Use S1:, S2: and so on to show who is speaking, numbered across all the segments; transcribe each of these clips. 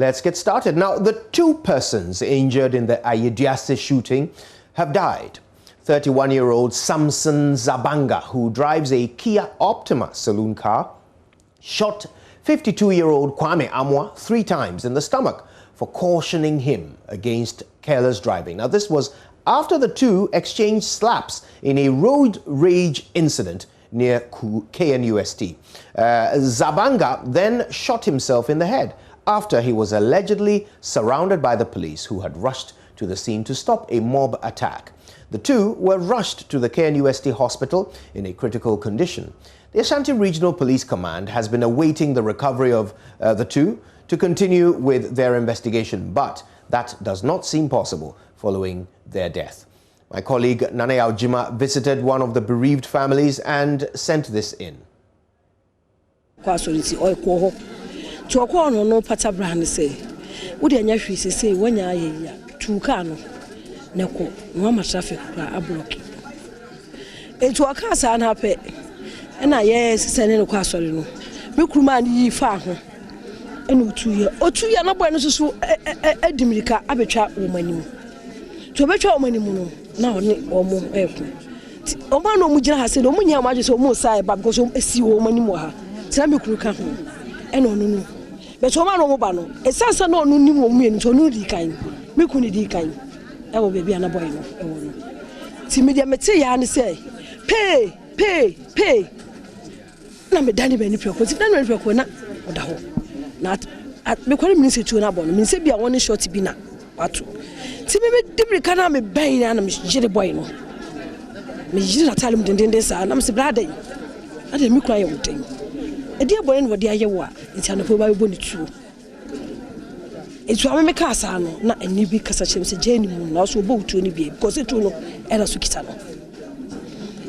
S1: Let's get started. Now, the 2 persons injured in the Ayediase shooting have died. 31-year-old Samson Zabanga, who drives a Kia Optima saloon car, shot 52-year-old Kwame Amwa 3 times in the stomach for cautioning him against careless driving. Now, this was after the 2 exchanged slaps in a road rage incident near KNUST. Zabanga then shot himself in the head after he was allegedly surrounded by the police, who had rushed to the scene to stop a mob attack. The 2 were rushed to the KNUST hospital in a critical condition. The Ashanti Regional Police Command has been awaiting the recovery of the 2 to continue with their investigation, but that does not seem possible following their death. My colleague Nane Aujima visited one of the bereaved families and sent this in.
S2: Now, omo eku. Oba no mujina ha se no munya maje so mo sai ba because esi wo mani mo ha. Tira me kuru ka ho. E no no no. But oba no mo ba no. Esansa no no ni mo mu eni so no di kan. Me ku ni di kan. E wo baby ana boy no. E wo no. Ti me dia mete ya ne say pay. Na me dani be ni preko. Ti dani be ni preko na oda ho. Na me kwani mi se tu na bo no. Mi se bia woni short bi na watu. Si me dibri kana me bayin na me jire boy no me jire atalum dendende sa na me se brada yi ade me kura ye woten e dia boy no wode aye wo a nti anopo ba bo ni tu etu me ka sa no na eni bi kasa chem se je ni mu na so bo tu ni bi because tu no era so kita no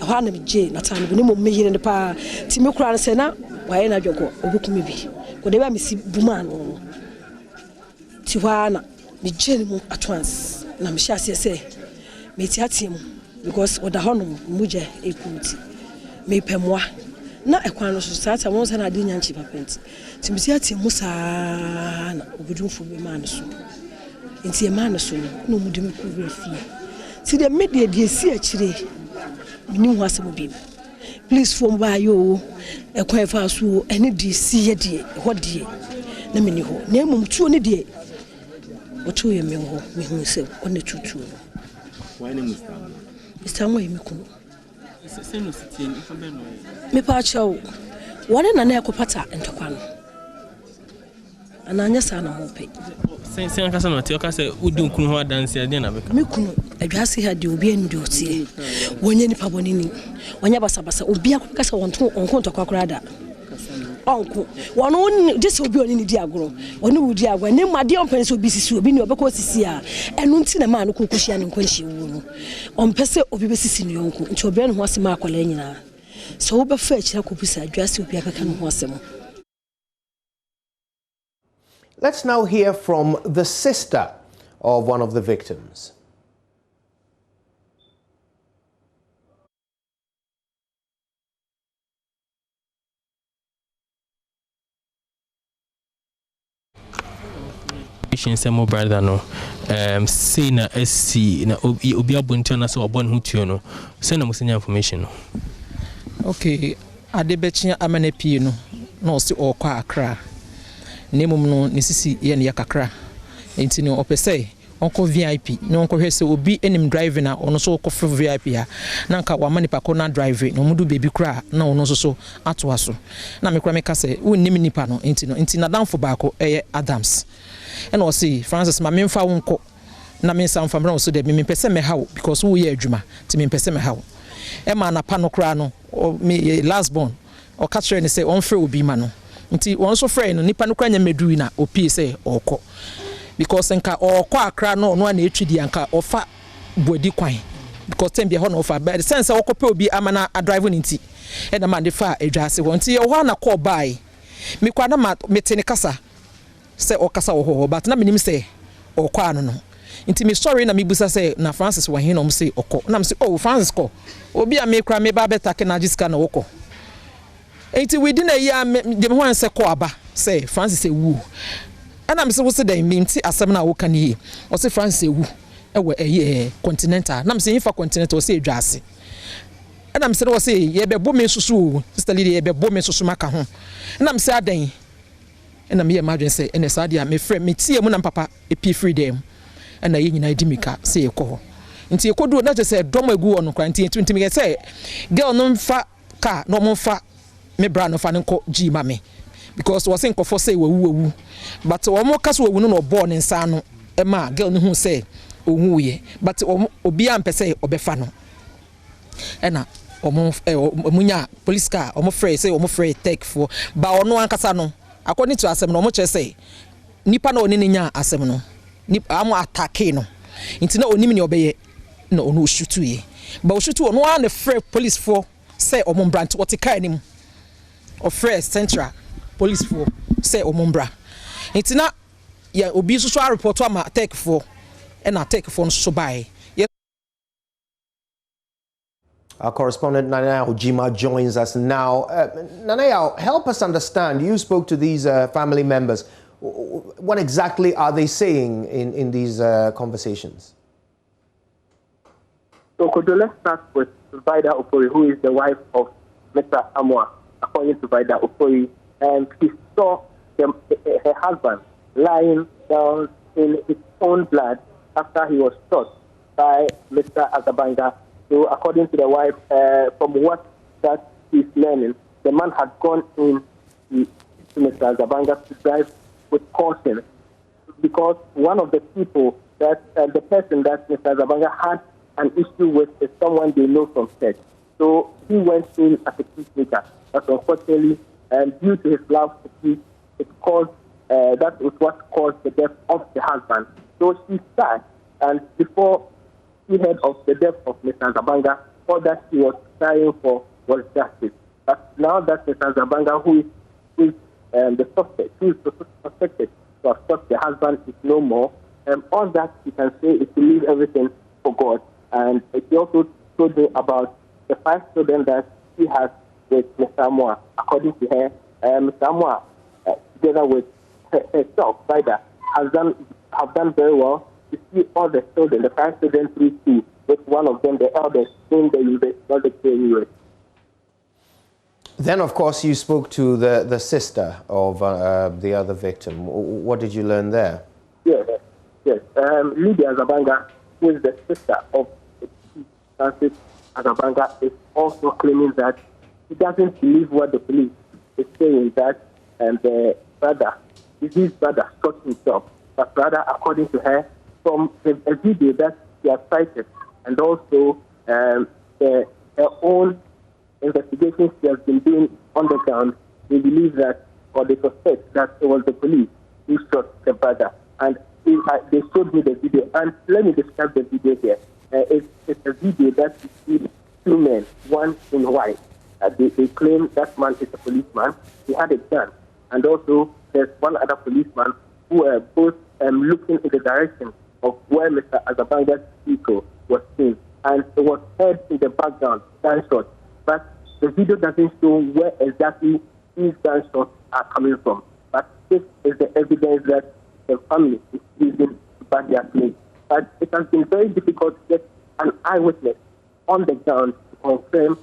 S2: aha na me je na tan bi ni mo me yire ne pa ti me kura se na wa ye na dwoko obukumi bi ko de ba me si buma no ti wa na me jeni at once na me sha say me tiatem because oda hono muje eputi me pemwa na ekwan no so sata won sa na de nyanchi papenti ti me tiatem musa na obudunfo be man so enti e man so no mu de me ku refi ti de media de si akire ni hu asem bi please form ba yo ekwan fa so ene de si ye de ho de na me ni ho na mum tuo ne de what you mean, me who say on the tutu. Why name Mr. Moy Mikuno? Me pacho, one in an ecopata and Tokano. And I just an hope. Saint Cassano, Tioka, who do Kunwa dance at dinner. Mikuno, a grassy had you be in duty. When any pabonini, when Yabasabasa would be a cassa on 2 on Conto Cocrada. Uncle, one only just will be on the diagro. One would dia when my dear parents will be no because here, and won't see a man who cushion and quench you. On Pessa or BBC in your uncle, into a brand was Marco Lenina. So, but fetch her could be dressed to be a can was.
S1: Let's now hear from the sister of one of the victims.
S3: Semo brother no say na SC na obi abonti na so obon hu tuo no say na musenya information no
S4: okay adebechi amana pie no na osi okwa akra nemum no nesisi ye ne yakakra enti no opese onko VIP no onko hwese obi enim driving na ono so okofo VIP ha na nka wa manipa ko na drive no mudu baby kra na ono so ato aso na mekra meka se wonnim nipa no enti na danfo baako eye Adams and or see Francis ma memfa wonko na me sam famra so de me pese me hawo because wo ye adwuma ti me pese me hawo e ma na pa no kra no me last born o catch ne say on frɛ obi ma no nti won so frɛ no nipa no kra nya medui na opi say okɔ because nka okɔ akra no no na etwidi anka ofa bodi kwan because tem be ho no ofa but the sense okɔpɛ obi amana a drive nti e na ma de fa adwase won nti ye ho na call by me kwa na ma metene kasa say okasa wo but na menim say okɔ anu no nti me sorry na me busa say na Francis wa hin no say okɔ na me say oh Francis ko obi a me kra me ba beta ke na jiska na okɔ enti within a year de me wan say ko aba say Francis say wu And I'm so say dem minti asem na wo kan yi o se France ewu ewe continental na me say fa continental o se edwase and I'm say o se ye be bo me susu sister lady ye be bo me susu maka ho and I'm say adan and I'm here imagine say and say dia me friend me tie mu na papa epi free dem and na ye nyina di mika say ekọ nti ekodu na je say dom egu ono kra nti ntimi ge say girl no mfa car no mfa me bra no fa nko gi ma me because was in kofo say wewu but omo kaso wewu no born nsa no e ma girl no hu say ohu ye but obi am pese obefa no e na omunya police car omo free say omo free take for ba ono ankasa no according to asem no omo che say nipa na oni nya asem no ni amo attack no nti na oni mi obeye na ono shoot ye ba shoot ono an free police for say omo brand what car nim of free central police for say omumbra ntina ya obi so report am take for and take for so buy.
S1: Our correspondent Nanaya Ojima joins us now. Nanaya, help us understand. You spoke to these family members. What exactly are they saying in these conversations?
S5: So, let's start with Vida Opori, who is the wife of Mr. Amwa. According to Vida Opori, and she saw her husband lying down in his own blood after he was shot by Mr. Azabanga. So, according to the wife, from what that she's learning, the man had gone in to Mr. Azabanga to drive with caution because one of the people that the person that Mr. Azabanga had an issue with is someone they know from church. So he went in as a peacemaker, but unfortunately, due to his love for peace, that was what caused the death of the husband. So she sad, and before she heard of the death of Mr. Zabanga, all that she was trying for was justice. But now that Mr. Zabanga, who is the suspect, who is suspected to have shot the husband, is no more, all that she can say is to leave everything for God. And she also told me about the 5 children that she has with Mr. Amwa. According to her, Mr. Amwa, together with herself, Vida, have done very well to see all the children, the 5 children through school, with one of them, the eldest, in the US.
S1: Then, of course, you spoke to the sister of the other victim. What did you learn there?
S5: Yes. Lydia Zabanga, who is the sister of Francis Azabanga, is also claiming that he doesn't believe what the police is saying, that the brother, his brother, shot himself. But rather, according to her, from a video that she has cited, and also her own investigations she has been doing on the ground, they believe that, or they suspect that it was the police who shot the brother. And they showed me the video, and let me describe the video here. It's a video that you see 2 men, one in white. They claim that man is a policeman. He had a gun. And also, there's one other policeman who were both looking in the direction of where Mr. Azabanga's vehicle was seen. And it was heard in the background, gunshots. But the video doesn't show where exactly these gunshots are coming from. But this is the evidence that the family is using to back their claim. But it has been very difficult to get an eyewitness on the ground to confirm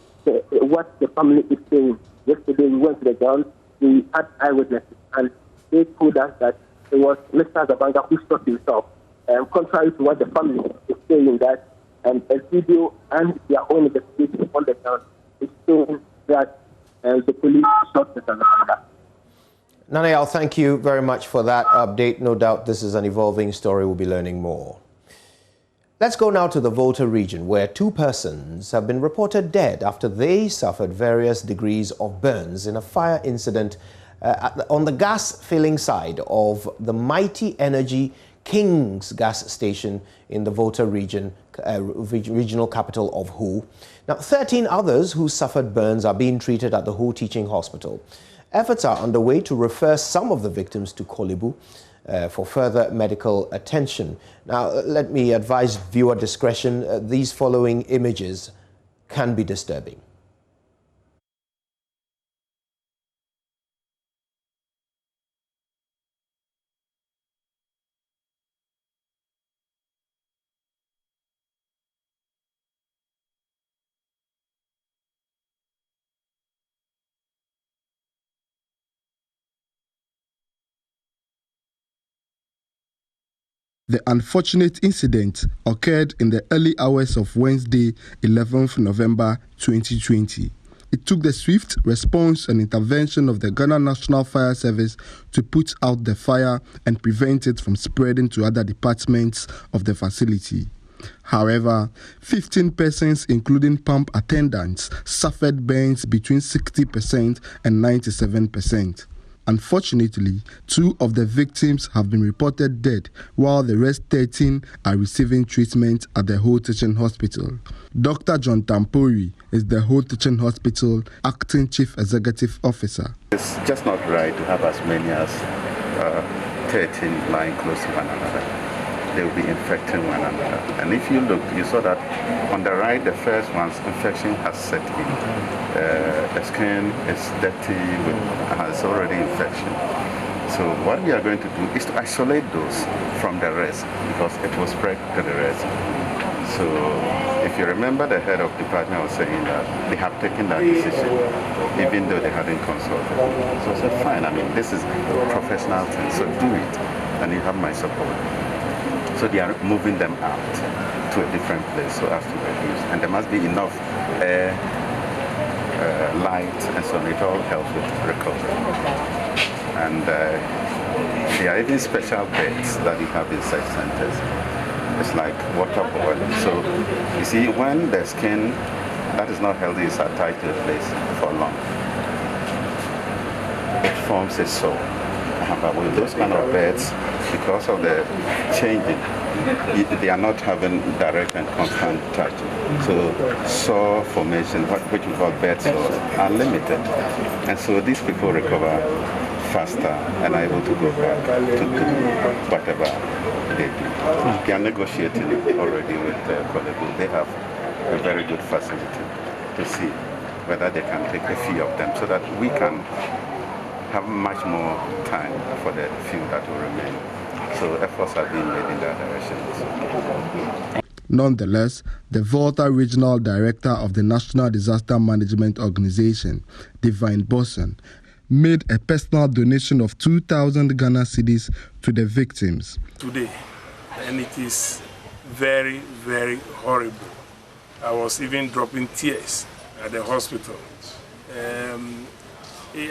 S5: what the family is saying. Yesterday we went to the ground, we had eyewitnesses, and they told us that it was Mr. Zabanga who shot himself. Contrary to what the family is saying, that a video and their own investigation on the ground is showing that the police shot Mr. Zabanga.
S1: Nanayal, thank you very much for that update. No doubt this is an evolving story. We'll be learning more. Let's go now to the Volta region, where 2 persons have been reported dead after they suffered various degrees of burns in a fire incident on the gas filling side of the Mighty Energy King's gas station in the Volta region, regional capital of Hu. Now, 13 others who suffered burns are being treated at the Hu Teaching Hospital. Efforts are underway to refer some of the victims to Kolibu for further medical attention. Now, let me advise viewer discretion. These following images can be disturbing.
S6: The unfortunate incident occurred in the early hours of Wednesday, 11th November 2020. It took the swift response and intervention of the Ghana National Fire Service to put out the fire and prevent it from spreading to other departments of the facility. However, 15 persons, including pump attendants, suffered burns between 60% and 97%. Unfortunately, 2 of the victims have been reported dead, while the rest 13 are receiving treatment at the Whole Teaching Hospital. Dr. John Tampori is the Whole Teaching Hospital Acting Chief Executive Officer.
S7: It's just not right to have as many as 13 lying close to one another. They will be infecting one another. And if you look, you saw that on the right, the first one's infection has set in. The skin is dirty, has already infection. So what we are going to do is to isolate those from the rest, because it will spread to the rest. So if you remember, the head of department was saying that they have taken that decision, even though they hadn't consulted. So I said, fine, I mean, this is a professional thing, so do it, and you have my support. So they are moving them out to a different place so as to reduce. And there must be enough air, light, and so it all helps with recovery. And there are even special beds that you have in such centers. It's like water boiling. So you see, when the skin that is not healthy is attached to a place for long, it forms a sore. But with those kind of beds, because of the changing, they are not having direct and constant touch. So sore formation, which we call bed sores, are limited. And so these people recover faster and are able to go back to do whatever they do. They are negotiating already with Colleagues. They have a very good facility to see whether they can take a few of them so that we can have much more time for the few that will remain. So efforts are being made in that direction.
S6: Nonetheless, the Volta Regional Director of the National Disaster Management Organization, Divine Bosson, made a personal donation of 2,000 Ghana cedis to the victims.
S8: Today, and it is very, very horrible. I was even dropping tears at the hospital.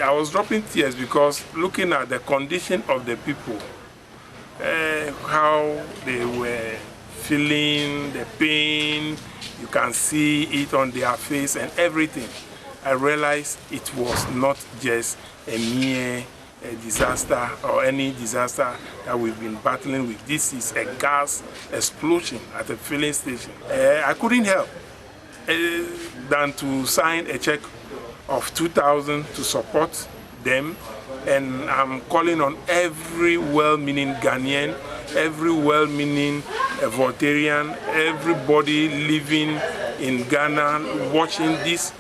S8: I was dropping tears because looking at the condition of the people, how they were feeling the pain, you can see it on their face and everything. I realized it was not just a mere disaster or any disaster that we've been battling with. This is a gas explosion at a filling station. I couldn't help than to sign a check of 2,000 to support them, and I'm calling on every well-meaning Ghanaian, every well-meaning Voltarian, everybody living in Ghana watching this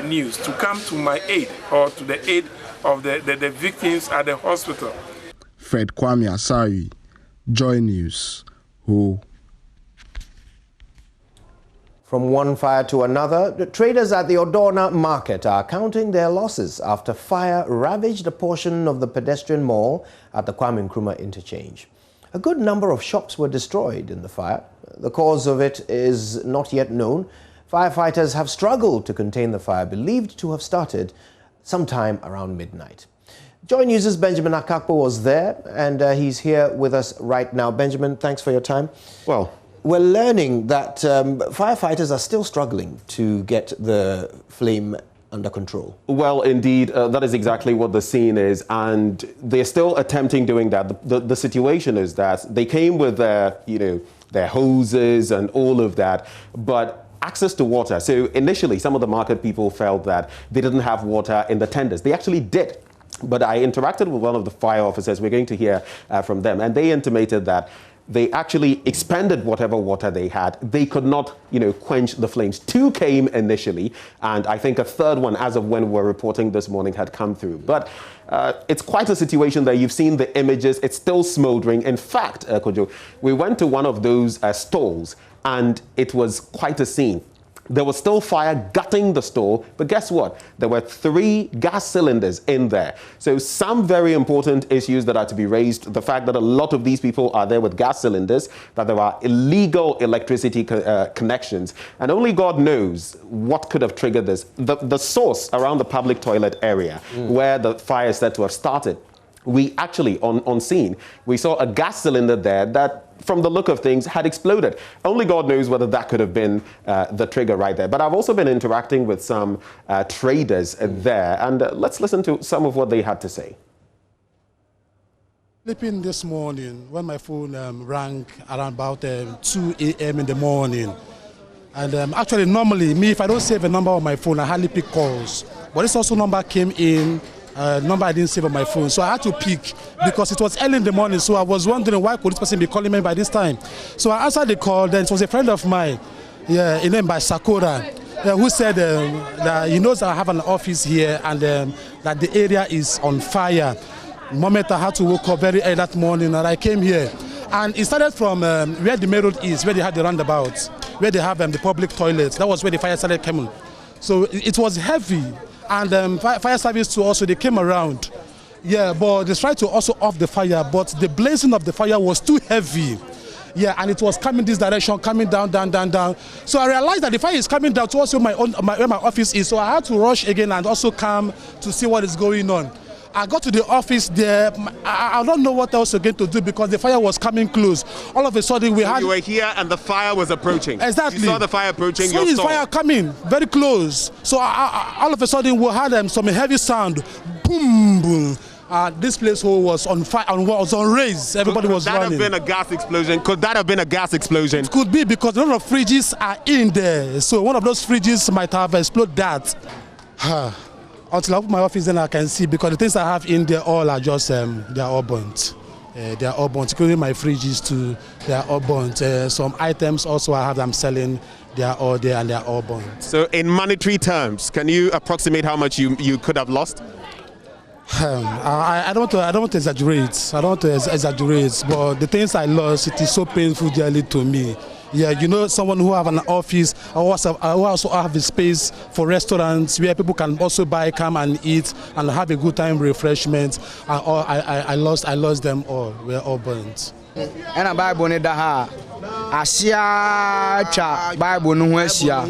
S8: news to come to my aid or to the aid of the victims at the hospital.
S6: Fred Kwame Asari, JoyNews. Who?
S1: From one fire to another, the traders at the Odorna market are counting their losses after fire ravaged a portion of the Pedestrian mall at the Kwame Nkrumah interchange. A good number of shops were destroyed in the fire. The cause of it is not yet known. Firefighters have struggled to contain the fire, believed to have started sometime around midnight. JoyNews' Benjamin Akakpo was there, and he's here with us right now. Benjamin, thanks for your time.
S9: Well,
S1: we're learning that firefighters are still struggling to get the flame under control.
S9: Well, indeed, that is exactly what the scene is, and they're still attempting doing that. The situation is that they came with their hoses and all of that, but access to water. So initially, some of the market people felt that they didn't have water in the tenders. They actually did. But I interacted with one of the fire officers. We're going to hear from them, and they intimated that they actually expended whatever water they had. They could not, quench the flames. 2 came initially, and I think a third one, as of when we're reporting this morning, had come through. But it's quite a situation there. You've seen the images. It's still smoldering. In fact, Kojo, we went to one of those stalls, and it was quite a scene. There was still fire gutting the store, but guess what? There were 3 gas cylinders in there. So some very important issues that are to be raised. The fact that a lot of these people are there with gas cylinders, that there are illegal electricity connections, and only God knows what could have triggered this. The source around the public toilet area where the fire is said to have started, we actually, on scene, we saw a gas cylinder there that, from the look of things, had exploded. Only God knows whether that could have been the trigger right there. But I've also been interacting with some traders there, and let's listen to some of what they had to say.
S10: Sleeping this morning when my phone rang around about 2 a.m. in the morning. And actually, normally, me, if I don't save a number on my phone, I hardly pick calls. But this also number came in, number I didn't save on my phone, so I had to pick because it was early in the morning. So I was wondering why could this person be calling me by this time. So I answered the call. Then it was a friend of mine, named by Sakura, who said that he knows I have an office here and that the area is on fire. The moment I had to wake up very early that morning, and I came here, and it started from where the main road is, where they have the roundabouts, where they have the public toilets. That was where the fire started coming. So it was heavy. And fire service too also, they came around. Yeah, but they tried to also off the fire, but the blazing of the fire was too heavy. Yeah, and it was coming this direction, coming down, down, down, down. So I realized that the fire is coming down to also where my office is. So I had to rush again and also come to see what is going on. I got to the office there. I don't know what else again to do because the fire was coming close. All of a sudden we had...
S9: You were here and the fire was approaching.
S10: Exactly.
S9: You saw the fire approaching your store.
S10: Fire coming very close. So all of a sudden we had some heavy sound. Boom, boom. This place was on fire, was on raise. Everybody was running.
S9: Could that have been a gas explosion? Could that have been a gas explosion?
S10: It could be because a lot of fridges are in there. So one of those fridges might have exploded that. Until I open my office, then I can see, because the things I have in there all are just, they are all burnt. They are all burnt, including my fridges too, they are all burnt. Some items also I have them selling, they are all there and they are all burnt.
S9: So in monetary terms, can you approximate how much you could have lost?
S10: I don't want to exaggerate. I don't want to exaggerate, but the things I lost, it is so painful dearly to me. Yeah, you know, someone who have an office, who also have a space for restaurants where people can also come and eat and have a good time, refreshment. I lost them all. We're all burnt.
S11: And a Bible need that Asia Bible no Asia.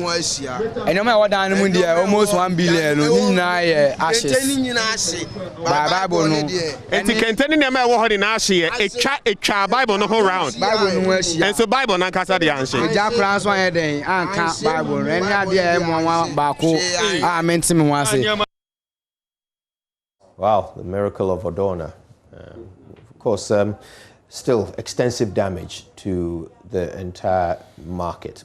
S11: And no matter what I know, there almost 1 billion. Ashes. Bible no.
S9: And to continue the matter what in Asia, a Bible no whole round.
S11: Bible no Asia.
S9: And so Bible na kasa the answer.
S11: Jack France one day and can't Bible. And idea one bako. I meant to me once.
S1: Wow, the miracle of Odona. Of course, still extensive damage to the entire market.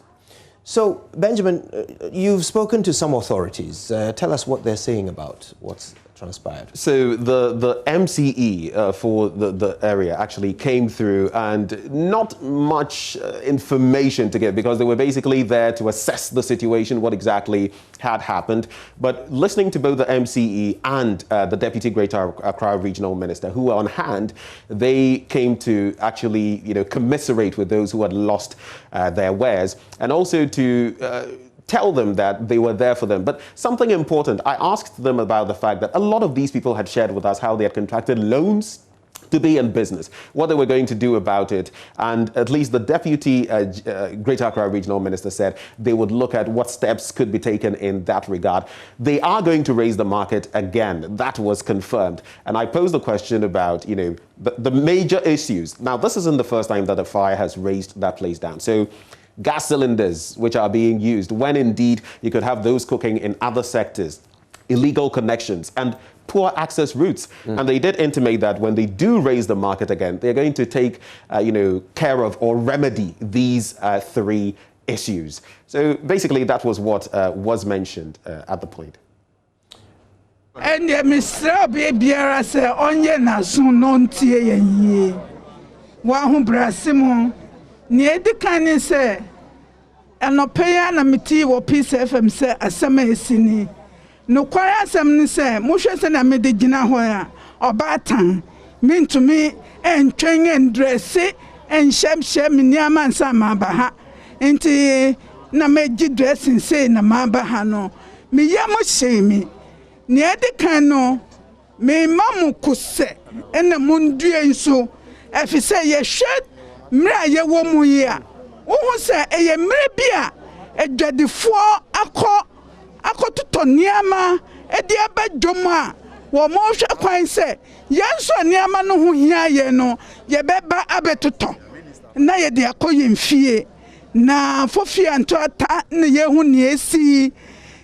S1: So, Benjamin, you've spoken to some authorities. Tell us what they're saying about what's transpired.
S9: So the MCE for the area actually came through, and not much information to give because they were basically there to assess the situation, what exactly had happened. But listening to both the MCE and the Deputy Greater Accra Regional Minister who were on hand, they came to actually, commiserate with those who had lost their wares, and also to tell them that they were there for them. But something important, I asked them about the fact that a lot of these people had shared with us how they had contracted loans to be in business, what they were going to do about it. And at least the Deputy Greater Accra Regional Minister said they would look at what steps could be taken in that regard. They are going to raise the market again. That was confirmed. And I posed the question about, the major issues. Now, this isn't the first time that a fire has raised that place down. So gas cylinders, which are being used, when indeed you could have those cooking in other sectors, illegal connections, and poor access routes. And they did intimate that when they do raise the market again, they're going to take, care of or remedy these 3 issues. So basically, that was what was mentioned at the point.
S12: And Mr. Biara said, "Onye na sun non tie ye. Wa hu brasimo. Ni di kan say, enopeya na meti wo Peace FM say asema esini. No kwara asem ni say, mohwe se na me de gina ho a obatan. Mintumi entwen endresse enhyemhyem niama nsa ma ba ha. Enti na meji dressing say na maba ha no me yam shame ne ade kan no me mamu kuse ena mundue nso efise ye hwed mra ye wo mu ye a wo se eye mra bia edwadifo akototo niama edi abadwom a wo mo hwe kwan se yenso niama no ho hia ye no ye beba abetoto na ye de akoye mfie na fofia nto ata ne ye hu ne esi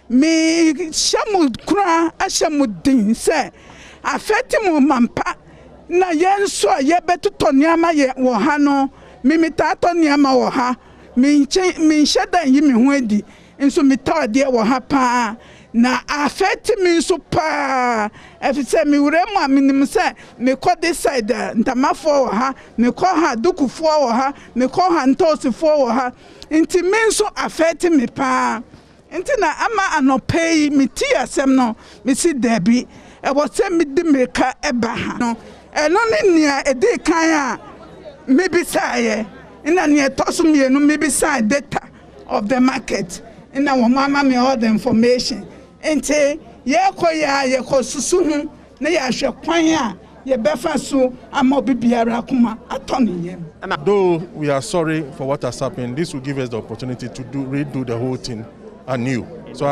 S12: me shamu kura ashamu din se afeti mu mampa na yenso ye betoto niama ye wo ha no mimita to niama wo ha min sheda yi mi ho adi nso mita de wo ha pa na afeti mi so pa efise mi wure mu aminim se me ko this side ntamafo wo ha me ko ha dukufo wo ha me ko ha ntosifo wo ha nti mi nso afeti mi pa nti na ama anopei mi ti asem no mi si debi e wo se mi di meka eba ha no eno ne nia edi kan a me bisaye ina ne toso mi enu me bisaye data of the market ina wo mama me all the information enti ye ko susu hu na ya hwe kwan a ye befa so ama obibiara kuma atoniye.
S13: Though we are sorry for what has happened, this will give us the opportunity to redo the whole thing anew. So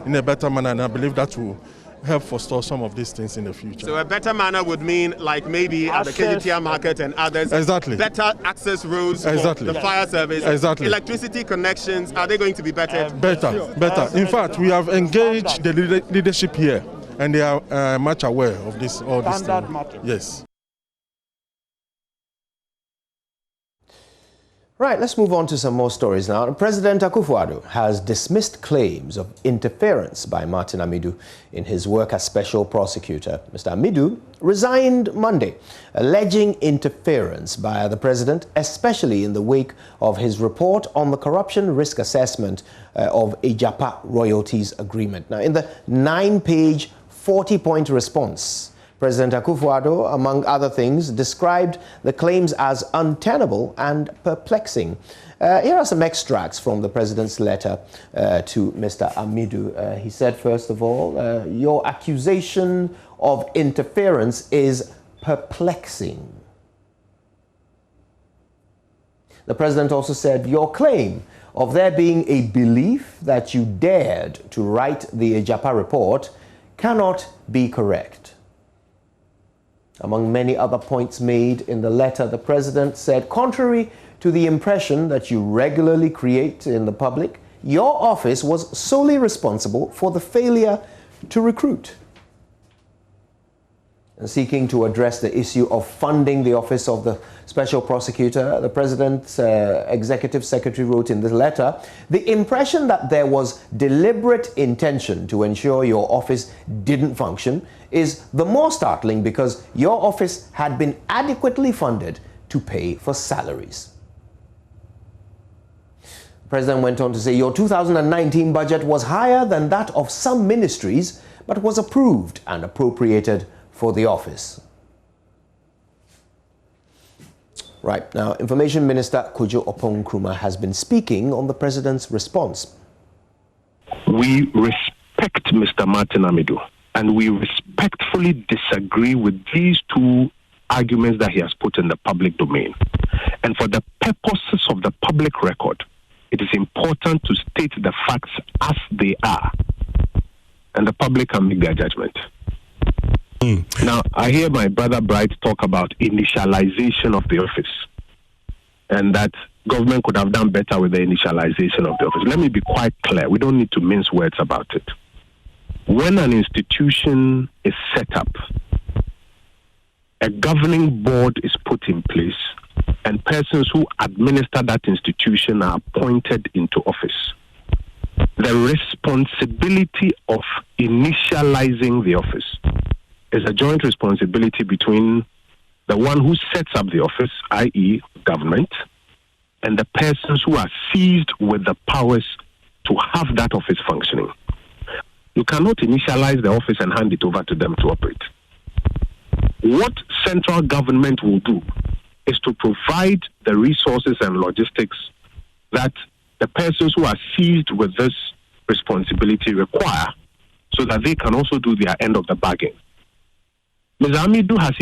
S13: in a better manner, and I believe that will help forestall some of these things in the future.
S14: So a better manner would mean like maybe at the KGTR market and others.
S13: Exactly.
S14: Better access roads for the fire service.
S13: Exactly.
S14: Electricity connections, are they going to be better?
S13: Better. In fact, we have engaged the leadership here and they are much aware of this. All this thing. Yes.
S1: Right, let's move on to some more stories now. President Akufo-Addo has dismissed claims of interference by Martin Amidu in his work as special prosecutor. Mr. Amidu resigned Monday, alleging interference by the president, especially in the wake of his report on the corruption risk assessment of a Japa royalties agreement. Now, in the 9-page, 40-point response, President Akufo-Addo, among other things, described the claims as untenable and perplexing. Here are some extracts from the president's letter to Mr. Amidu. He said, first of all, your accusation of interference is perplexing. The president also said, your claim of there being a belief that you dared to write the Ejapa report cannot be correct. Among many other points made in the letter, the president said, contrary to the impression that you regularly create in the public, your office was solely responsible for the failure to recruit. And seeking to address the issue of funding the office of the special prosecutor, the president's executive secretary wrote in this letter, the impression that there was deliberate intention to ensure your office didn't function is the more startling because your office had been adequately funded to pay for salaries. The president went on to say, your 2019 budget was higher than that of some ministries, but was approved and appropriated for the office. Right, now, Information Minister Kojo Oppong-Nkrumah has been speaking on the president's response.
S15: We respect Mr. Martin Amidu, and we respectfully disagree with these two arguments that he has put in the public domain. And for the purposes of the public record, it is important to state the facts as they are, and the public can make their judgment. Now, I hear my brother Bright talk about initialization of the office and that government could have done better with the initialization of the office. Let me be quite clear. We don't need to mince words about it. When an institution is set up, a governing board is put in place and persons who administer that institution are appointed into office. The responsibility of initializing the office is a joint responsibility between the one who sets up the office, i.e. government, and the persons who are seized with the powers to have that office functioning. You cannot initialize the office and hand it over to them to operate. What central government will do is to provide the resources and logistics that the persons who are seized with this responsibility require, so that they can also do their end of the bargain. Ms. Amidu has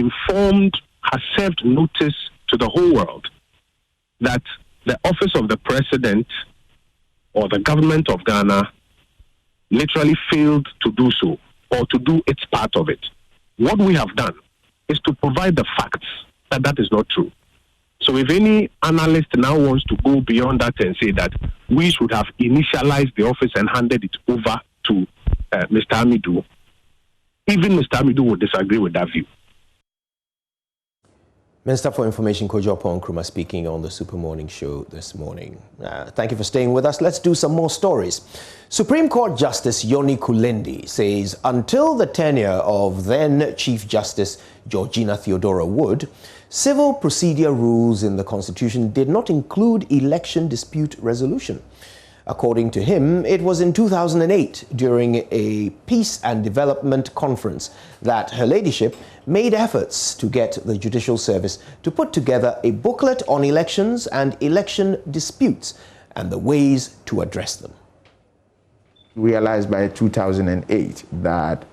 S15: served notice to the whole world that the office of the president or the government of Ghana literally failed to do so, or to do its part of it. What we have done is to provide the facts that that is not true. So if any analyst now wants to go beyond that and say that we should have initialized the office and handed it over to Mr. Amidu, even Mr. Amidu would disagree with that view.
S1: Minister for Information Kojo Nkrumah speaking on the Super Morning Show this morning. Thank you for staying with us. Let's do some more stories. Supreme Court Justice Yoni Kulendi says until the tenure of then Chief Justice Georgina Theodora Wood, civil procedure rules in the Constitution did not include election dispute resolution. According to him, it was in 2008, during a Peace and Development Conference, that Her Ladyship made efforts to get the Judicial Service to put together a booklet on elections and election disputes and the ways to address them.
S16: Realized by 2008 that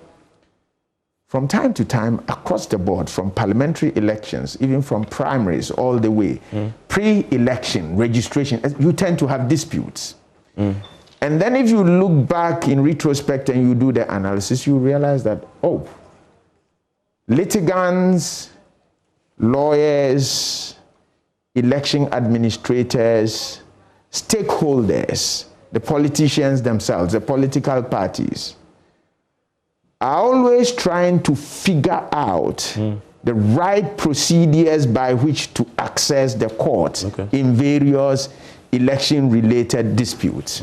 S16: from time to time, across the board, from parliamentary elections, even from primaries all the way, pre-election registration, you tend to have disputes. And then if you look back in retrospect and you do the analysis, you realize that, oh, litigants, lawyers, election administrators, stakeholders, the politicians themselves, the political parties, are always trying to figure out the right procedures by which to access the court in various election-related disputes.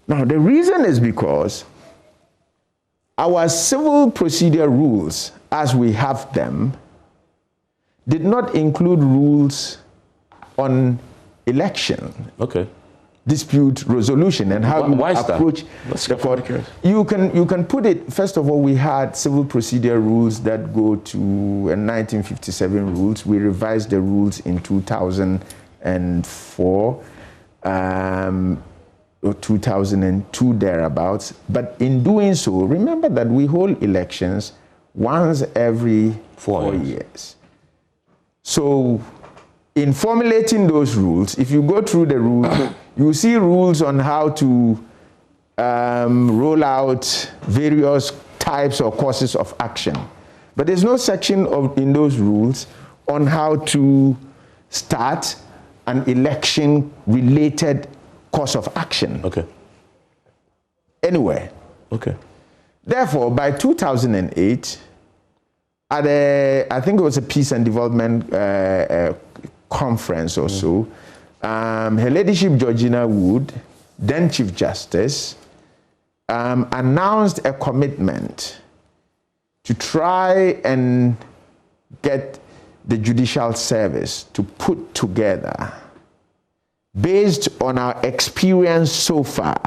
S16: Now, the reason is because our civil procedure rules, as we have them, did not include rules on election. Dispute resolution and how you approach the court. You can put it, first of all, we had civil procedure rules that go to 1957 rules. We revised the rules in 2004 or 2002 thereabouts. But in doing so, remember that we hold elections once every 4 years. So in formulating those rules, if you go through the rules, you see rules on how to roll out various types or courses of action. But there's no section in those rules on how to start an election-related course of action. Anywhere. Therefore, by 2008, at I think it was a Peace and Development conference or so, Her Ladyship Georgina Wood, then Chief Justice, announced a commitment to try and get the Judicial Service to put together, based on our experience so far.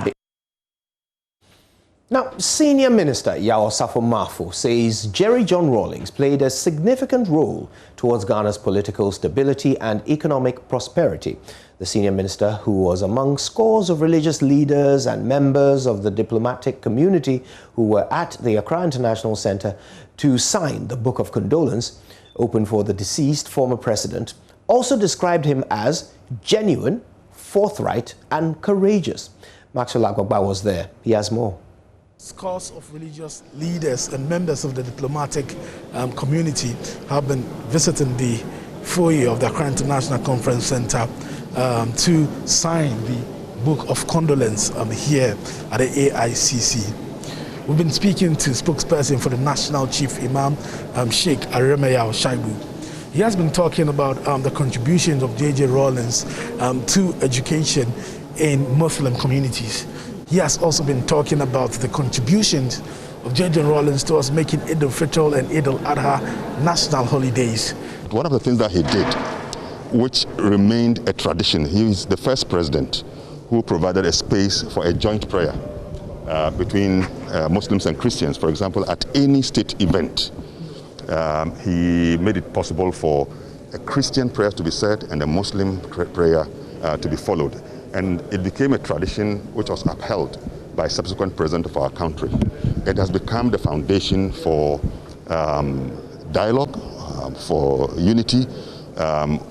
S1: Now, Senior Minister Yao Safo-Mafo says Jerry John Rawlings played a significant role towards Ghana's political stability and economic prosperity. The senior minister, who was among scores of religious leaders and members of the diplomatic community who were at the Accra International Centre to sign the Book of Condolence, open for the deceased former president, also described him as genuine, forthright and courageous. Maxwell Agbagba was there. He has more.
S10: Scores of religious leaders and members of the diplomatic community have been visiting the foyer of the Accra International Conference Center to sign the Book of Condolence here at the AICC. We've been speaking to spokesperson for the National Chief Imam, Sheikh Aremeyao Shaibu. He has been talking about the contributions of J.J. Rawlings to education in Muslim communities. He has also been talking about the contributions of J.J. Rawlings towards making Eid al-Fitr and Eid al-Adha national holidays.
S17: One of the things that he did, which remained a tradition, he was the first president who provided a space for a joint prayer between Muslims and Christians, for example, at any state event. He made it possible for a Christian prayer to be said and a Muslim prayer to be followed. And it became a tradition which was upheld by subsequent president of our country. It has become the foundation for dialogue, for unity,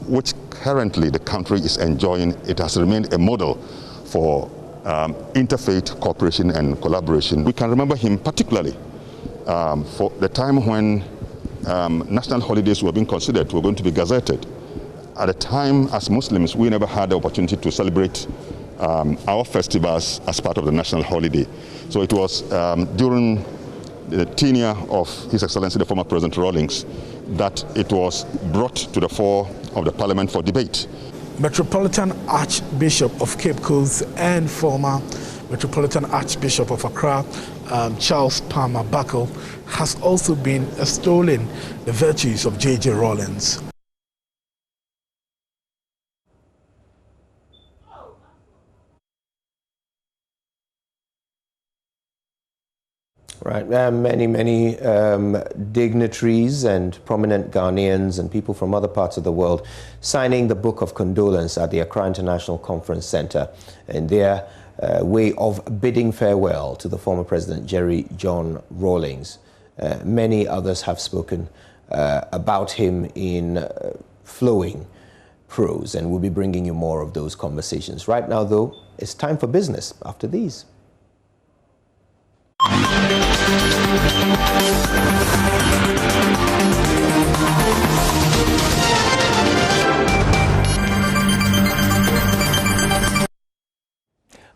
S17: which currently the country is enjoying. It has remained a model for interfaith cooperation and collaboration. We can remember him particularly for the time when national holidays were being considered, were going to be gazetted. At the time, as Muslims, we never had the opportunity to celebrate our festivals as part of the national holiday. So it was during the tenure of His Excellency the former President Rawlings that it was brought to the fore of the Parliament for debate.
S18: Metropolitan Archbishop of Cape Coast and former Metropolitan Archbishop of Accra, Charles Palmer Buckle, has also been extolling the virtues of J.J. Rawlings.
S1: Right, many dignitaries and prominent Ghanaians and people from other parts of the world signing the Book of Condolence at the Accra International Conference Center in their way of bidding farewell to the former President Jerry John Rawlings. Many others have spoken about him in flowing prose, and we'll be bringing you more of those conversations. Right now, though, it's time for business after these.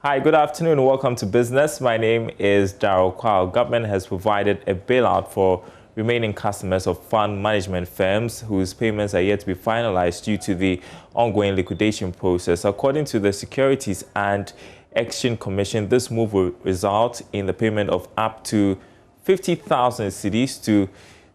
S19: Hi, good afternoon. Welcome to Business. My name is Darryl Kwao. Government has provided a bailout for remaining customers of fund management firms whose payments are yet to be finalized due to the ongoing liquidation process. According to the Securities and Exchange Commission, this move will result in the payment of up to 50,000 cedis to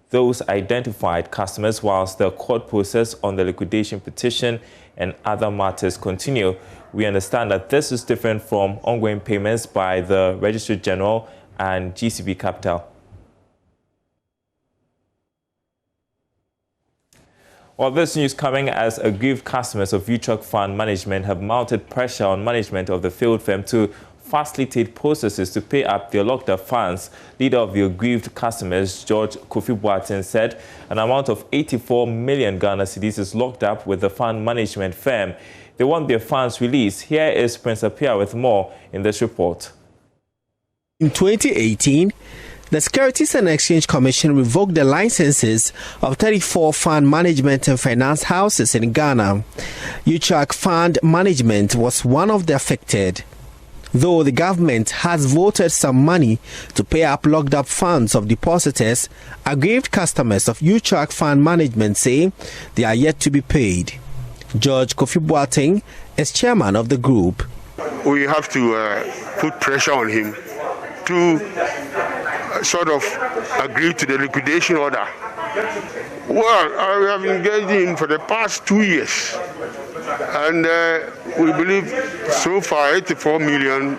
S19: those identified customers, whilst the court process on the liquidation petition and other matters continue. We understand that this is different from ongoing payments by the Registrar General and GCB Capital. Well, this news coming as aggrieved customers of UTRUC Fund Management have mounted pressure on management of the failed firm to facilitate processes to pay up their locked-up funds. Leader of the aggrieved customers, George Kofi Boateng, said an amount of 84 million Ghana cedis is locked up with the fund management firm. They want their funds released. Here is Prince Apia with more in this report.
S20: In 2018, the Securities and Exchange Commission revoked the licenses of 34 fund management and finance houses in Ghana. UTRUC Fund Management was one of the affected. Though the government has voted some money to pay up locked up funds of depositors, aggrieved customers of UTRUC Fund Management say they are yet to be paid. George Kofi Boateng is chairman of the group.
S21: We have to put pressure on him to sort of agree to the liquidation order. Well, we have engaged him for the past 2 years, and we believe so far 84 million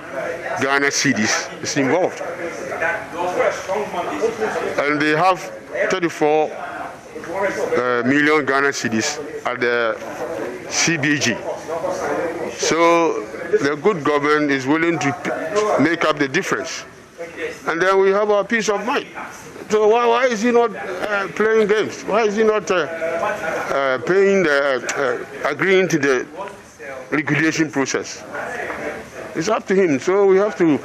S21: Ghana cedis is involved. And they have 34 million Ghana cedis at the CBG. So the good government is willing to make up the difference. And then we have our peace of mind. So why is he not playing games? Why is he not agreeing to the liquidation process? It's up to him. So we have to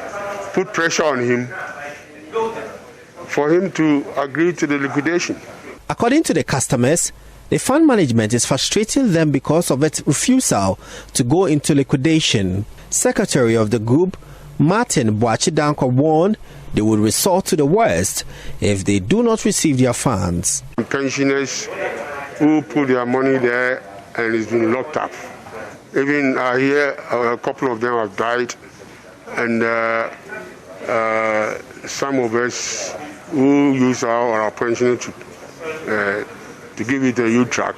S21: put pressure on him for him to agree to the liquidation.
S20: According to the customers, the fund management is frustrating them because of its refusal to go into liquidation. Secretary of the group, Martin Amidu, warned they will resort to the worst if they do not receive their funds.
S21: Pensioners who put their money there and it's been locked up. Even here, a couple of them have died, and some of us who use our pension to give it to UTRUC,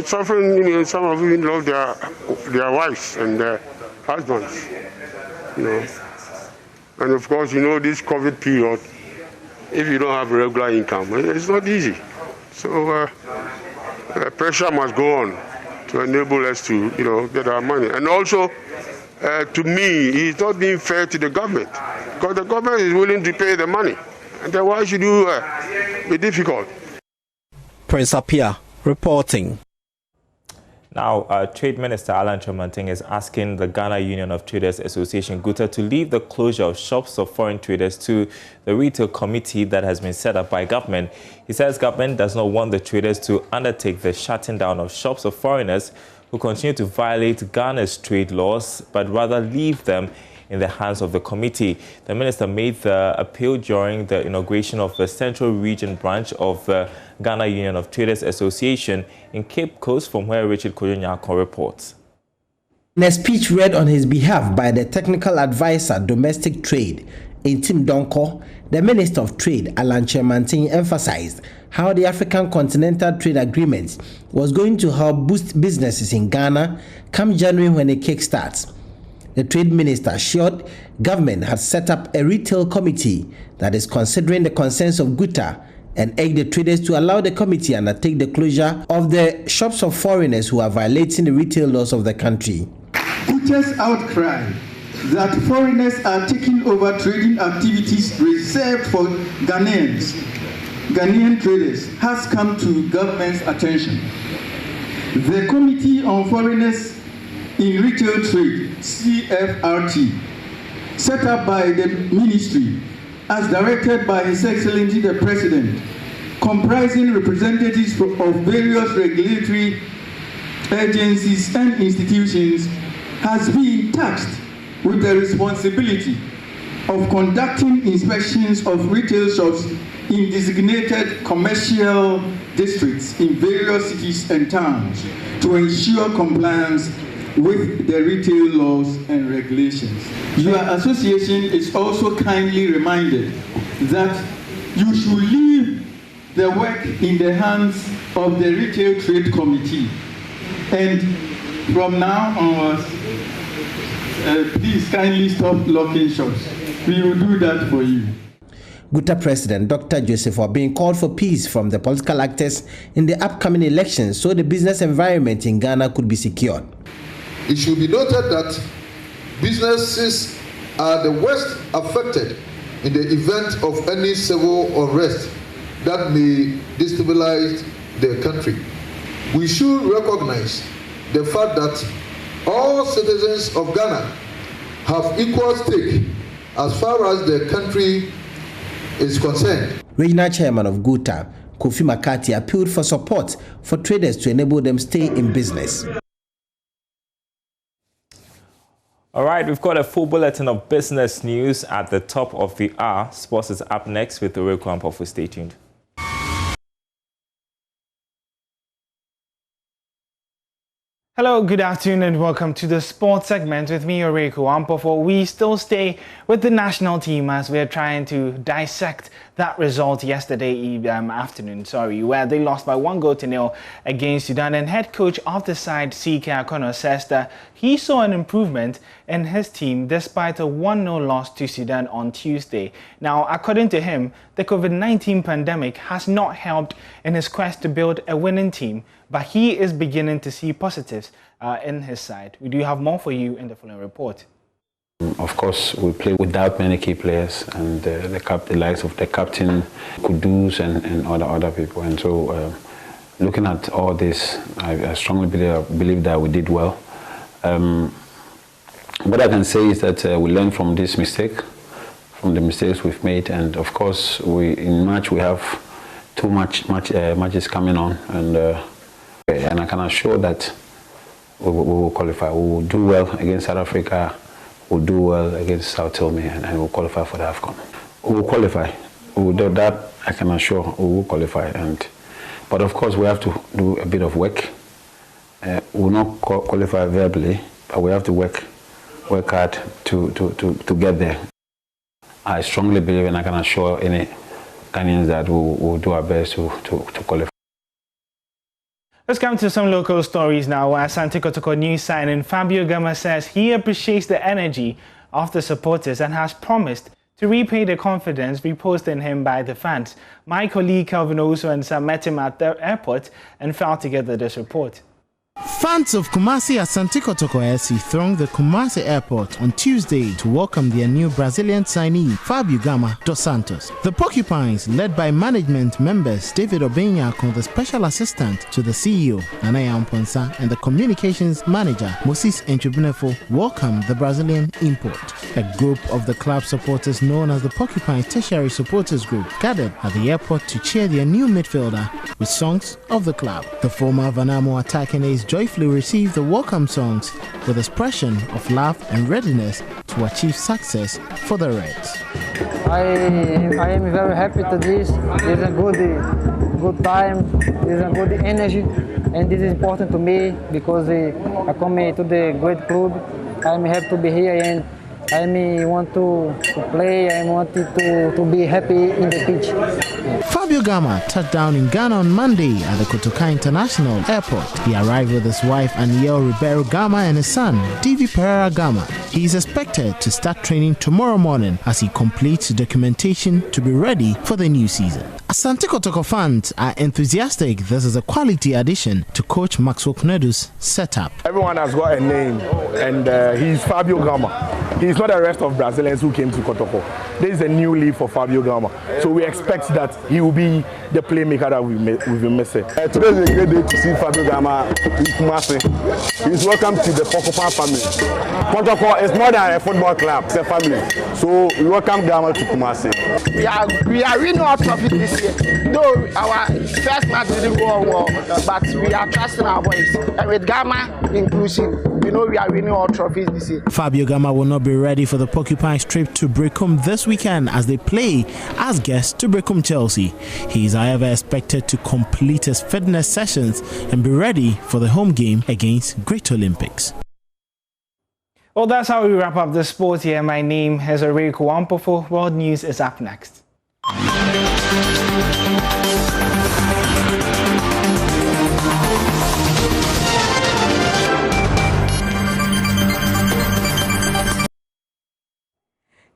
S21: suffering. Some of them lost their wives and their husbands. And of course, this COVID period, if you don't have regular income, it's not easy. So pressure must go on to enable us to, get our money. And also, to me, it's not being fair to the government, because the government is willing to pay the money. And then why should you be difficult?
S20: Prince Apia reporting.
S19: Now, Trade Minister Alan Kyerematen is asking the Ghana Union of Traders Association, GUTA, to leave the closure of shops of foreign traders to the retail committee that has been set up by government. He says government does not want the traders to undertake the shutting down of shops of foreigners who continue to violate Ghana's trade laws, but rather leave them in the hands of the committee. The minister made the appeal during the inauguration of the Central Region branch of the Ghana Union of Traders Association in Cape Coast, from where Richard Kojo-Nyako reports.
S2: In a speech read on his behalf by the Technical Advisor Domestic Trade, Intim Donko, the Minister of Trade, Alan Kyerematen, emphasized how the African Continental Trade Agreement was going to help boost businesses in Ghana come January when it kickstarts. The Trade Minister assured government has set up a retail committee that is considering the concerns of GUTA and urged the traders to allow the committee undertake the closure of the shops of foreigners who are violating the retail laws of the country.
S22: GUTA's outcry that foreigners are taking over trading activities reserved for Ghanaian traders has come to government's attention. The Committee on Foreigners in Retail Trade, CFRT, set up by the Ministry as directed by His Excellency the President, comprising representatives of various regulatory agencies and institutions, has been tasked with the responsibility of conducting inspections of retail shops in designated commercial districts in various cities and towns to ensure compliance with the retail laws and regulations. Your association is also kindly reminded that you should leave the work in the hands of the Retail Trade Committee. And from now onwards, please kindly stop locking shops. We will do that for you.
S2: GUTA President Dr. Joseph Obin called for peace from the political actors in the upcoming elections so the business environment in Ghana could be secured.
S23: It should be noted that businesses are the worst affected in the event of any civil unrest that may destabilize the country. We should recognize the fact that all citizens of Ghana have equal stake as far as the country is concerned.
S2: Regional Chairman of GUTA, Kofi McCarthy, appealed for support for traders to enable them stay in business.
S19: All right, we've got a full bulletin of business news at the top of the hour. Sports is up next with Oreku Ampofu. Stay tuned.
S24: Hello, good afternoon and welcome to the sports segment with me, Oreku Ampofu. We still stay with the national team as we're trying to dissect that result yesterday afternoon, where they lost by 1-0 against Sudan. And head coach of the side, C.K. Akono, says that he saw an improvement in his team despite a 1-0 loss to Sudan on Tuesday. Now, according to him, the COVID-19 pandemic has not helped in his quest to build a winning team, but he is beginning to see positives in his side. We do have more for you in the following report.
S25: Of course, we play without many key players, and the likes of the captain, Kudus, and other people. And so, looking at all this, I strongly believe that we did well. What I can say is that we learned from this mistake, from the mistakes we've made, and of course, in March we have two matches coming on, and I can assure that we will qualify. We will do well against South Africa. We'll do well against South Tome, and we'll qualify for the AFCON. We will qualify. We will do that, I can assure. We will qualify. But of course, we have to do a bit of work. We will not qualify verbally, but we have to work hard to get there. I strongly believe, and I can assure any Ghanaians that we will do our best to qualify.
S24: Let's come to some local stories now. Asante Kotoko news signing Fabio Gama says he appreciates the energy of the supporters and has promised to repay the confidence reposed in him by the fans. My colleague Calvin Owusu and Sam met him at the airport and fell together this report.
S2: Fans of Kumasi Asante Kotoko SC thronged the Kumasi airport on Tuesday to welcome their new Brazilian signee, Fabio Gama dos Santos. The Porcupines, led by management members David Obenyak, the special assistant to the CEO, Nanaya Amponsa, and the communications manager, Moses Enchubunefo, welcomed the Brazilian import. A group of the club supporters known as the Porcupines Tertiary Supporters Group gathered at the airport to cheer their new midfielder with songs of the club. The former Vanamo attacking ace joyfully received the welcome songs with expression of love and readiness to achieve success for the Reds.
S3: I am very happy to this. It's a good time, it's a good energy, and this is important to me because I come to the great club. I'm happy to be here and I want to play, I want to be happy in the pitch.
S2: Fabio Gama touched down in Ghana on Monday at the Kotoka International Airport. He arrived with his wife Aniel Ribeiro Gama and his son Divi Pereira Gama. He is expected to start training tomorrow morning as he completes documentation to be ready for the new season. Asante Kotoko fans are enthusiastic. This is a quality addition to Coach Maxwell Knedu's setup.
S4: Everyone has got a name, and he's Fabio Gama. He's not the rest of Brazilians who came to Kotoko. This is a new leaf for Fabio Gama. So we expect that he will be the playmaker that we've been missing. Today is a great day to see Fabio Gama in Kumasi. He's welcome to the Porcupine family. Kotoko is more than a football club, it's a family. So we welcome Gama to Kumasi.
S5: We are winning our trophy this year. Though our first match didn't go well, but we are trusting our boys. And with Gama inclusive, we know we are winning all trophies this year.
S2: Fabio Gama will not be ready for the Porcupines trip to Brecum this weekend as they play as guests to Brecum Chelsea. He is however expected to complete his fitness sessions and be ready for the home game against Great Olympics.
S24: Well, that's how we wrap up the sport here. My name is Oreku Wampofo. World News is up next.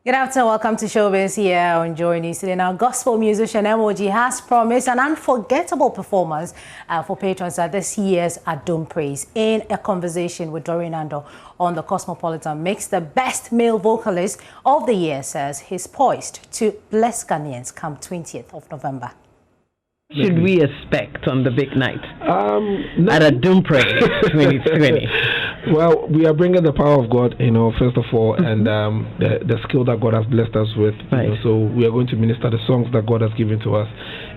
S7: Good afternoon, welcome to Showbiz here on JoyNews. Today, now gospel musician MOG has promised an unforgettable performance for patrons at this year's Adum Praise. In a conversation with Dorian Ando on the Cosmopolitan Mix, the best male vocalist of the year says he's poised to bless Ghanaians come 20th of November.
S8: Should we expect on the big night at Adum Praise 2020?
S26: Well, we are bringing the power of God, first of all, and the skill that God has blessed us with.
S8: Right.
S26: So we are going to minister the songs that God has given to us,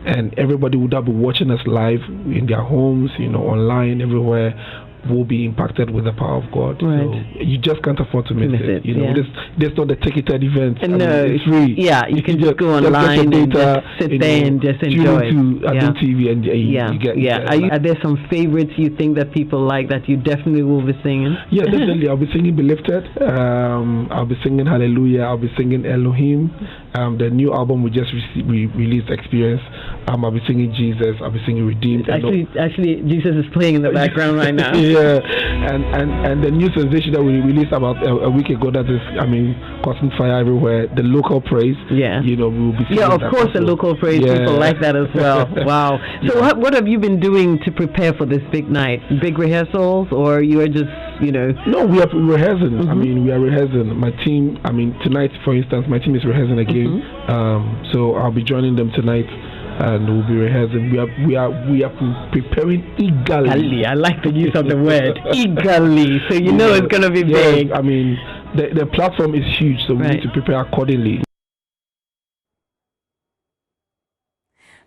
S26: and everybody would have been watching us live in their homes, online, everywhere, will be impacted with the power of God.
S8: Right.
S26: So you just can't afford to miss it. This not the ticketed event.
S8: No,
S26: it's free.
S8: Yeah, you can just go online and just sit there and just enjoy
S26: tune to Adum TV and you get.
S8: Are there some favorites you think that people like that you definitely will be singing?
S26: Yeah, definitely. I'll be singing Be Lifted. I'll be singing Hallelujah. I'll be singing Elohim. The new album we just released, Experience. I'll be singing Jesus. I'll be singing Redeemed.
S8: Actually, Jesus is playing in the background right now.
S26: Yeah, and the new sensation that we released about a week ago, that is, causing fire everywhere. The local praise.
S8: Yeah.
S26: We will be singing.
S8: Yeah, of course, the local praise. People like that as well. Wow. So what have you been doing to prepare for this big night? Big rehearsals, or you are just,
S26: No, we are rehearsing. We are rehearsing. My team. Tonight, for instance, my team is rehearsing again. So I'll be joining them tonight, and we'll be rehearsing. We are preparing eagerly.
S8: I like the use of the word eagerly. So it's going to be big.
S26: The platform is huge, so we need to prepare accordingly.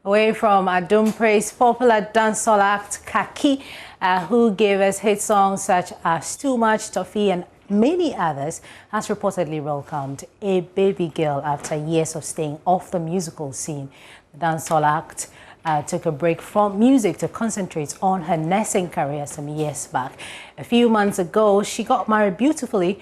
S7: Away from Adum Praise, popular dancehall act Kaki, who gave us hit songs such as Too Much, Toffee, and many others, has reportedly welcomed a baby girl after years of staying off the musical scene. The dancehall act took a break from music to concentrate on her nursing career some years back. A few months ago, she got married beautifully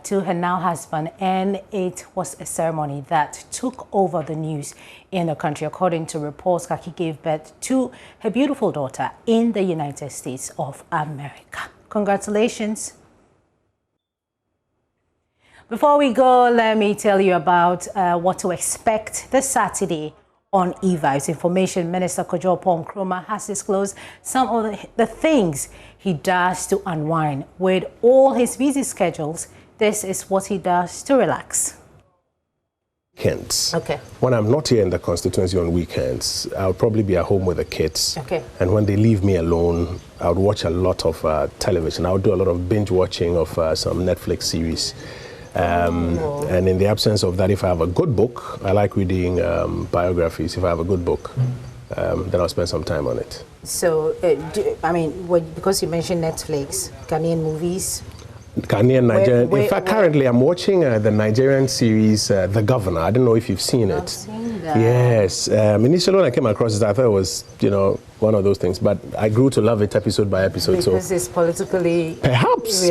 S7: to her now husband, and it was a ceremony that took over the news in the country. According to reports, Kaki gave birth to her beautiful daughter in the United States of America. Congratulations. Before we go, let me tell you about what to expect this Saturday on e-vibes. Information Minister Kojo Nkrumah has disclosed some of the things he does to unwind. With all his busy schedules, this is what he does to relax.
S6: Weekends.
S7: Okay.
S6: When I'm not here in the constituency on weekends, I'll probably be at home with the kids.
S7: Okay.
S6: And when they leave me alone, I would watch a lot of television. I would do a lot of binge watching of some Netflix series. And in the absence of that, if I have a good book, I like reading biographies. If I have a good book, then I'll spend some time on it.
S7: So, because you mentioned Netflix, Ghanaian movies.
S6: Ghanaian, Nigerian. In fact, currently I'm watching the Nigerian series, The Governor. I don't know if you've seen it.
S7: I've seen that.
S6: Yes. Initially when I came across it, I thought it was, one of those things. But I grew to love it episode by episode.
S7: Because it's politically
S6: perhaps.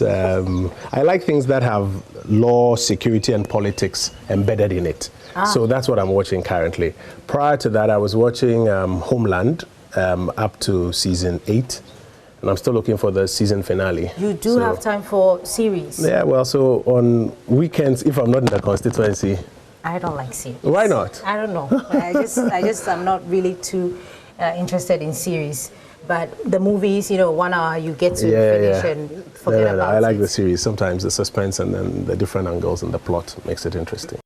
S6: I like things that have law, security, and politics embedded in it. So that's what I'm watching currently. Prior to that, I was watching Homeland up to season 8. And I'm still looking for the season finale.
S7: You do have time for series?
S6: Yeah, well, so on weekends, if I'm not in the constituency.
S7: I don't like series.
S6: Why not?
S7: I don't know. I just am not really too interested in series. But the movies, 1 hour, you get to finish and forget about it.
S6: I like the series. Sometimes the suspense and then the different angles and the plot makes it interesting.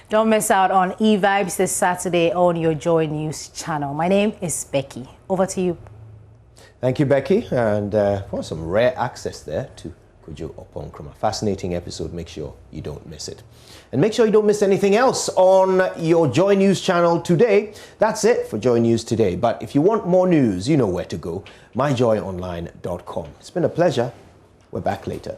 S7: Don't miss out on E-Vibes this Saturday on your Joy News channel. My name is Becky. Over to you.
S1: Thank you, Becky, and for some rare access there to Kojo Nkrumah. Fascinating episode. Make sure you don't miss it. And make sure you don't miss anything else on your Joy News channel today. That's it for Joy News today. But if you want more news, you know where to go. myjoyonline.com. It's been a pleasure. We're back later.